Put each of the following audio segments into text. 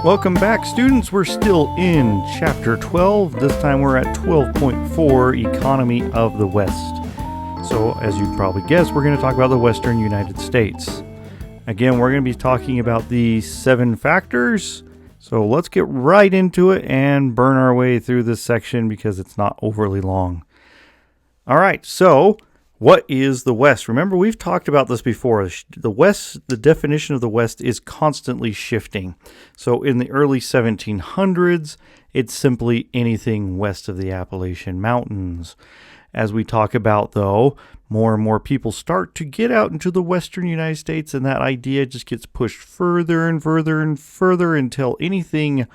Welcome back, students. We're still in Chapter 12. This time we're at 12.4, Economy of the West. So, as you've probably guessed, we're going to talk about the Western United States. Again, we're going to be talking about the 7 factors. So let's get right into it and burn our way through this section because it's not overly long. All right, so what is the West? Remember, we've talked about this before. The West, the definition of the West is constantly shifting. So in the early 1700s, it's simply anything west of the Appalachian Mountains. As we talk about, though, more and more people start to get out into the Western United States, and that idea just gets pushed further and further and further until anything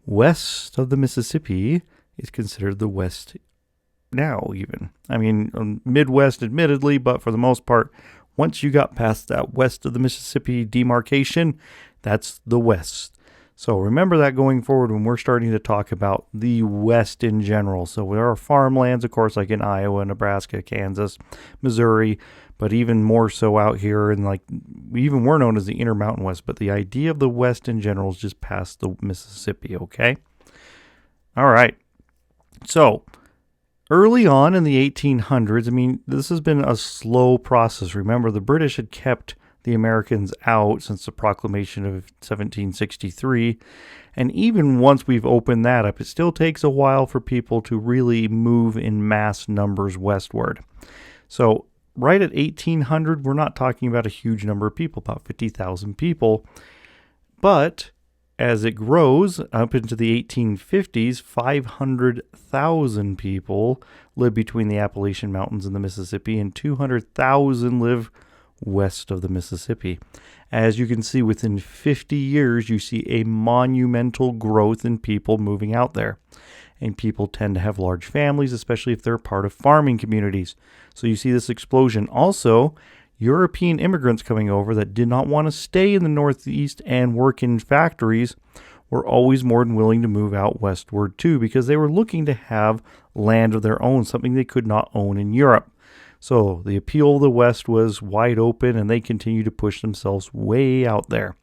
west of the Mississippi is considered the West now, even. I mean, Midwest, admittedly, but for the most part, once you got past that west of the Mississippi demarcation, that's the West. So remember that going forward when we're starting to talk about the West in general. So there are farmlands, of course, like in Iowa, Nebraska, Kansas, Missouri, but even more so out here, and like even we're known as the Intermountain West. But the idea of the West in general is just past the Mississippi, okay? All right. So early on in the 1800s, I mean, this has been a slow process. Remember, the British had kept the Americans out since the proclamation of 1763. And even once we've opened that up, it still takes a while for people to really move in mass numbers westward. So right at 1800, we're not talking about a huge number of people, about 50,000 people. But as it grows up into the 1850s, 500,000 people live between the Appalachian Mountains and the Mississippi, and 200,000 live west of the Mississippi. As you can see, within 50 years, you see a monumental growth in people moving out there. And people tend to have large families, especially if they're part of farming communities. So you see this explosion. Also, European immigrants coming over that did not want to stay in the Northeast and work in factories were always more than willing to move out westward too, because they were looking to have land of their own, something they could not own in Europe. So the appeal of the West was wide open, and they continued to push themselves way out there.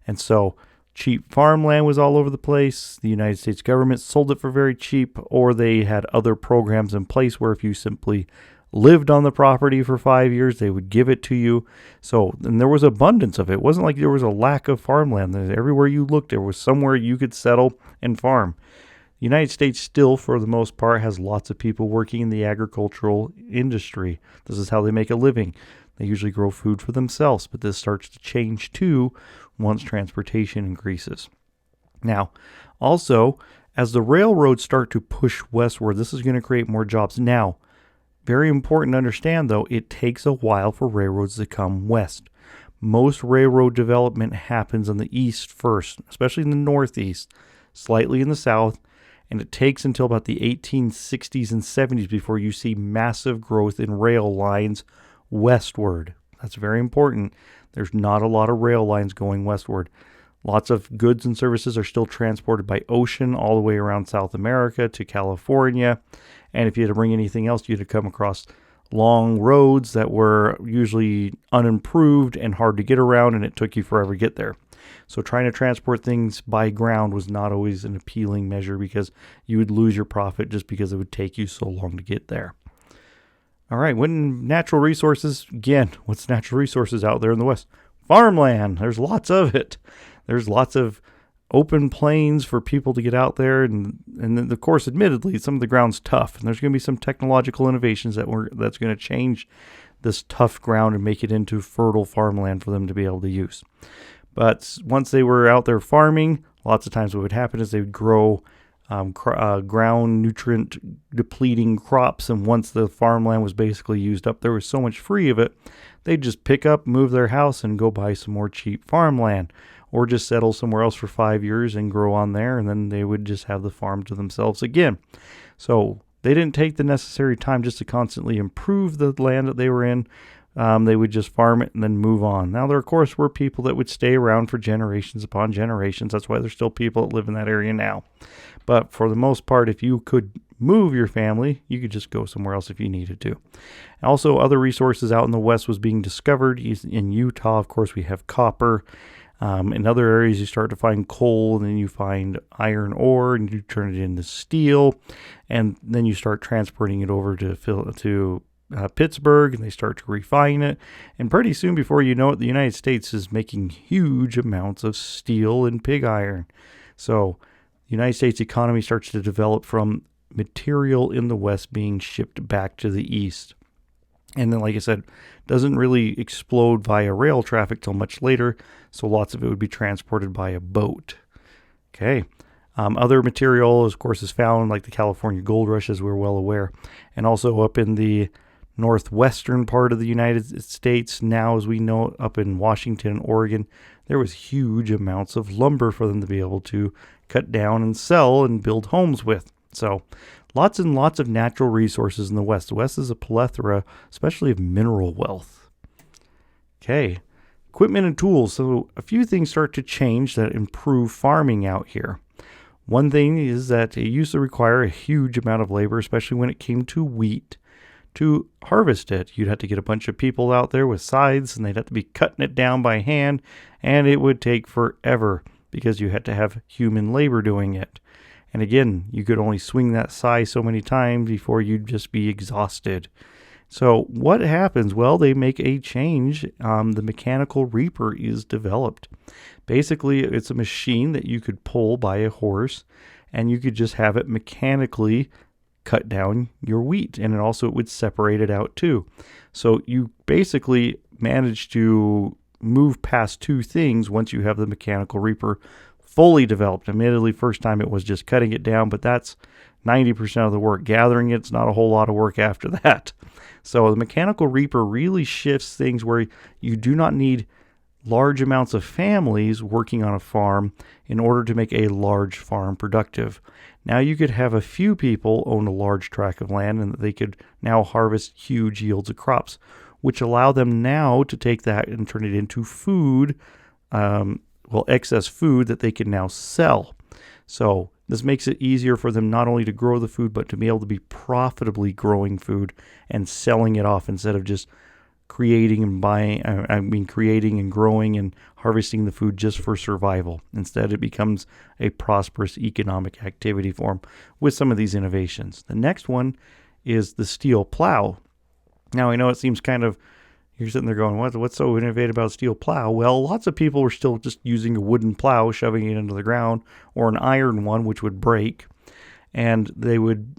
And so cheap farmland was all over the place. The United States government sold it for very cheap, or they had other programs in place where if you simply lived on the property for 5 years, they would give it to you. So, and there was abundance of it. It wasn't like there was a lack of farmland. Everywhere you looked, there was somewhere you could settle and farm. The United States still, for the most part, has lots of people working in the agricultural industry. This is how they make a living. They usually grow food for themselves, but this starts to change too once transportation increases. Now, also, as the railroads start to push westward, this is going to create more jobs. Now, very important to understand, though, it takes a while for railroads to come west. Most railroad development happens in the east first, especially in the northeast, slightly in the south, and it takes until about the 1860s and 70s before you see massive growth in rail lines westward. That's very important. There's not a lot of rail lines going westward. Lots of goods and services are still transported by ocean all the way around South America to California. And if you had to bring anything else, you'd have come across long roads that were usually unimproved and hard to get around, and it took you forever to get there. So trying to transport things by ground was not always an appealing measure because you would lose your profit just because it would take you so long to get there. All right, when natural resources, again, what's natural resources out there in the West? Farmland. There's lots of it. There's lots of open plains for people to get out there. And then, of course, admittedly, some of the ground's tough. And there's going to be some technological innovations that's going to change this tough ground and make it into fertile farmland for them to be able to use. But once they were out there farming, lots of times what would happen is they would grow ground nutrient depleting crops. And once the farmland was basically used up, there was so much free of it, they'd just pick up, move their house, and go buy some more cheap farmland. Or just settle somewhere else for 5 years and grow on there, and then they would just have the farm to themselves again. So they didn't take the necessary time just to constantly improve the land that they were in. They would just farm it and then move on. Now, there, of course, were people that would stay around for generations upon generations. That's why there's still people that live in that area now. But for the most part, if you could move your family, you could just go somewhere else if you needed to. Also, other resources out in the West was being discovered. In Utah, of course, we have copper. In other areas, you start to find coal, and then you find iron ore, and you turn it into steel, and then you start transporting it over to Pittsburgh, and they start to refine it. And pretty soon, before you know it, the United States is making huge amounts of steel and pig iron. So the United States economy starts to develop from material in the West being shipped back to the East. And then, like I said, doesn't really explode via rail traffic till much later, so lots of it would be transported by a boat. Okay. Other material, of course, is found like the California gold rush, as we're well aware, and also up in the northwestern part of the United States. Now, as we know, up in Washington and Oregon, there was huge amounts of lumber for them to be able to cut down and sell and build homes with. So lots and lots of natural resources in the West. The West is a plethora, especially of mineral wealth. Okay, equipment and tools. So a few things start to change that improve farming out here. One thing is that it used to require a huge amount of labor, especially when it came to wheat, to harvest it. You'd have to get a bunch of people out there with scythes, and they'd have to be cutting it down by hand, and it would take forever because you had to have human labor doing it. And again, you could only swing that scythe so many times before you'd just be exhausted. So what happens? Well, they make a change. The mechanical reaper is developed. Basically, it's a machine that you could pull by a horse, and you could just have it mechanically cut down your wheat, and it would separate it out too. So you basically manage to move past two things once you have the mechanical reaper fully developed. Admittedly, first time it was just cutting it down, but that's 90% of the work. Gathering it's not a whole lot of work after that. So the mechanical reaper really shifts things where you do not need large amounts of families working on a farm in order to make a large farm productive. Now you could have a few people own a large tract of land, and they could now harvest huge yields of crops, which allow them now to take that and turn it into food, excess food that they can now sell. So this makes it easier for them not only to grow the food, but to be able to be profitably growing food and selling it off instead of just creating and growing and harvesting the food just for survival. Instead, it becomes a prosperous economic activity for them with some of these innovations. The next one is the steel plow. Now, I know it seems kind of, you're sitting there going, what's so innovative about a steel plow? Well, lots of people were still just using a wooden plow, shoving it into the ground, or an iron one, which would break. And they would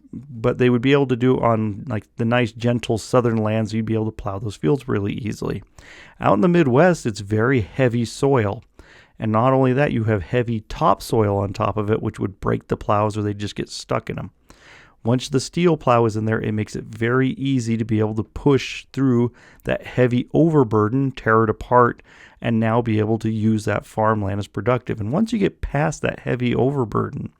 be able to do on like the nice, gentle southern lands. You'd be able to plow those fields really easily. Out in the Midwest, it's very heavy soil. And not only that, you have heavy topsoil on top of it, which would break the plows or they'd just get stuck in them. Once the steel plow is in there, it makes it very easy to be able to push through that heavy overburden, tear it apart, and now be able to use that farmland as productive. And once you get past that heavy overburden,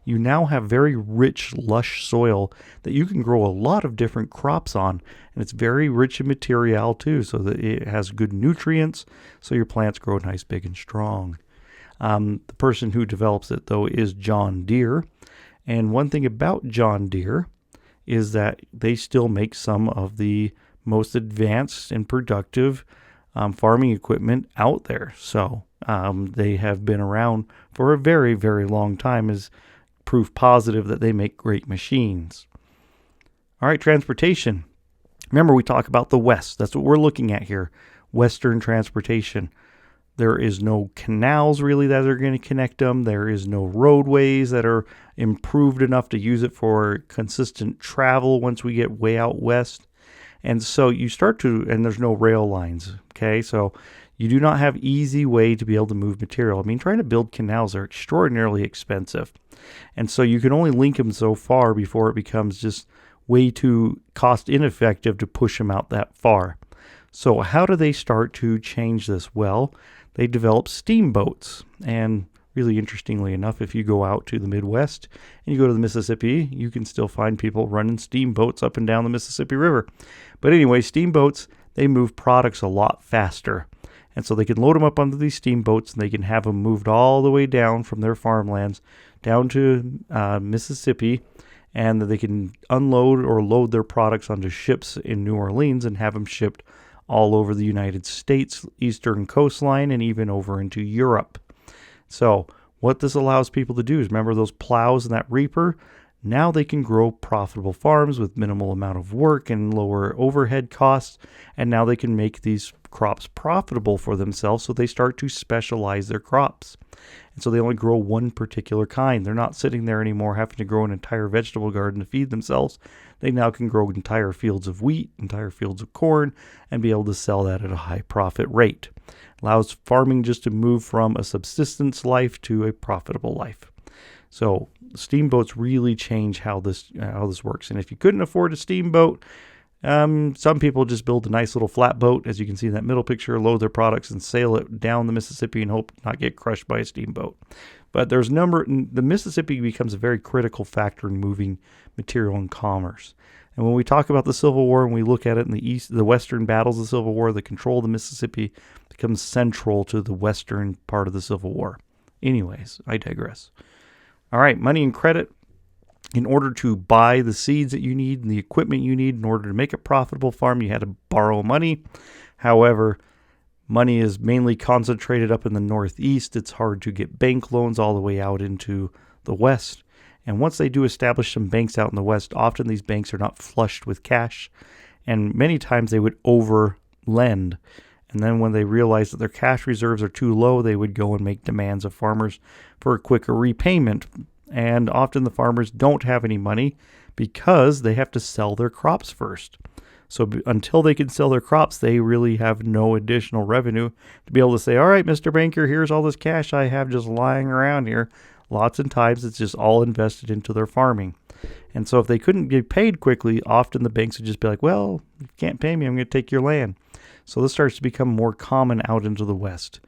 you now have very rich, lush soil that you can grow a lot of different crops on. And it's very rich in material too, so that it has good nutrients, so your plants grow nice, big, and strong. The person who develops it, though, is John Deere. And one thing about John Deere is that they still make some of the most advanced and productive farming equipment out there. So they have been around for a very, very long time as proof positive that they make great machines. All right, transportation. Remember, we talk about the West. That's what we're looking at here. Western transportation. There is no canals really that are going to connect them. There is no roadways that are improved enough to use it for consistent travel once we get way out west. And so you start to, and there's no rail lines, okay? So you do not have easy way to be able to move material. I mean, trying to build canals are extraordinarily expensive. And so you can only link them so far before it becomes just way too cost ineffective to push them out that far. So how do they start to change this? Well, they develop steamboats. And really interestingly enough, if you go out to the Midwest and you go to the Mississippi, you can still find people running steamboats up and down the Mississippi River. But anyway, steamboats, they move products a lot faster. And so they can load them up onto these steamboats, and they can have them moved all the way down from their farmlands down to Mississippi, and they can unload or load their products onto ships in New Orleans and have them shipped all over the United States, eastern coastline, and even over into Europe. So what this allows people to do is, remember those plows and that reaper? Now they can grow profitable farms with minimal amount of work and lower overhead costs, and now they can make these crops profitable for themselves, so they start to specialize their crops. And so they only grow one particular kind. They're not sitting there anymore having to grow an entire vegetable garden to feed themselves. They now can grow entire fields of wheat, entire fields of corn, and be able to sell that at a high profit rate. Allows farming just to move from a subsistence life to a profitable life. So steamboats really change how this works. And if you couldn't afford a steamboat, some people just build a nice little flatboat, as you can see in that middle picture, load their products and sail it down the Mississippi and hope not get crushed by a steamboat. But the Mississippi becomes a very critical factor in moving material and commerce. And when we talk about the Civil War and we look at it in the western battles of the Civil War, the control of the Mississippi becomes central to the western part of the Civil War. Anyways, I digress. All right, money and credit. In order to buy the seeds that you need and the equipment you need in order to make a profitable farm, you had to borrow money. However, money is mainly concentrated up in the Northeast. It's hard to get bank loans all the way out into the West. And once they do establish some banks out in the West, often these banks are not flushed with cash. And many times they would over-lend. And then when they realized that their cash reserves are too low, they would go and make demands of farmers for a quicker repayment. And often the farmers don't have any money because they have to sell their crops first. So until they can sell their crops, they really have no additional revenue to be able to say, all right, Mr. Banker, here's all this cash I have just lying around here. Lots of times it's just all invested into their farming. And so if they couldn't get paid quickly, often the banks would just be like, well, you can't pay me, I'm going to take your land. So this starts to become more common out into the West.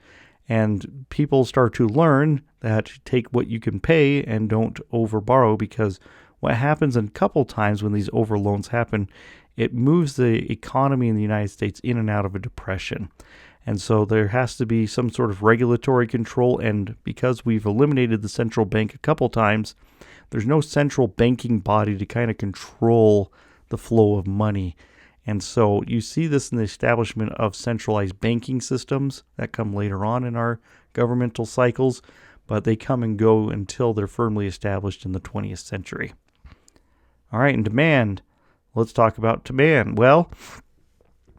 And people start to learn that take what you can pay and don't overborrow, because what happens a couple times when these overloans happen, it moves the economy in the United States in and out of a depression. And so there has to be some sort of regulatory control. And because we've eliminated the central bank a couple times, there's no central banking body to kind of control the flow of money. And so you see this in the establishment of centralized banking systems that come later on in our governmental cycles, but they come and go until they're firmly established in the 20th century. All right, and demand. Let's talk about demand. Well,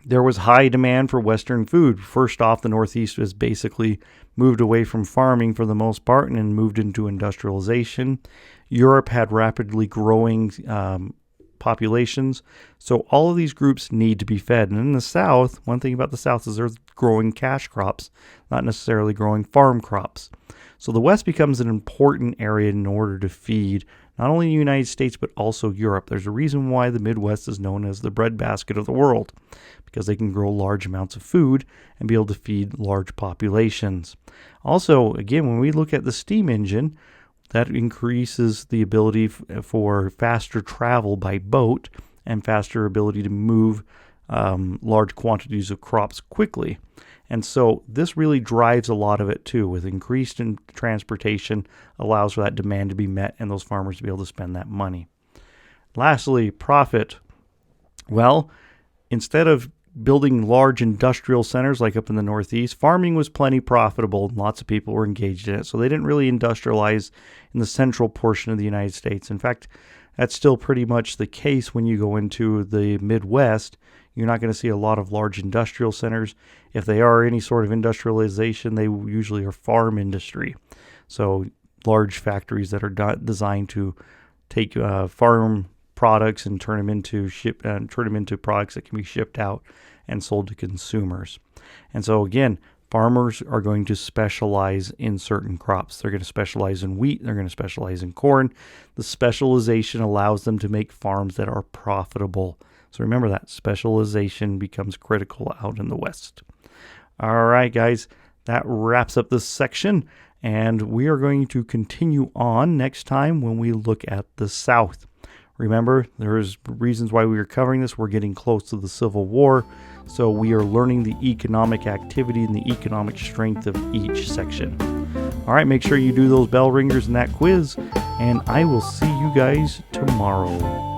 there was high demand for Western food. First off, the Northeast was basically moved away from farming for the most part and moved into industrialization. Europe had rapidly growing populations. So all of these groups need to be fed. And in the South, one thing about the South is they're growing cash crops, not necessarily growing farm crops. So the West becomes an important area in order to feed not only the United States, but also Europe. There's a reason why the Midwest is known as the breadbasket of the world, because they can grow large amounts of food and be able to feed large populations. Also, again, when we look at the steam engine, that increases the ability for faster travel by boat and faster ability to move large quantities of crops quickly. And so this really drives a lot of it too. With increased in transportation, allows for that demand to be met and those farmers to be able to spend that money. Lastly, profit. Well, instead of building large industrial centers like up in the Northeast, farming was plenty profitable and lots of people were engaged in it. So they didn't really industrialize in the central portion of the United States. In fact, that's still pretty much the case when you go into the Midwest. You're not going to see a lot of large industrial centers. If they are any sort of industrialization, they usually are farm industry. So large factories that are designed to take farm products and turn them into products that can be shipped out and sold to consumers. And so again, farmers are going to specialize in certain crops. They're going to specialize in wheat. They're going to specialize in corn. The specialization allows them to make farms that are profitable. So remember that specialization becomes critical out in the West. All right, guys, that wraps up this section, and we are going to continue on next time when we look at the South. Remember, there's reasons why we are covering this. We're getting close to the Civil War, so we are learning the economic activity and the economic strength of each section. All right, make sure you do those bell ringers in that quiz, and I will see you guys tomorrow.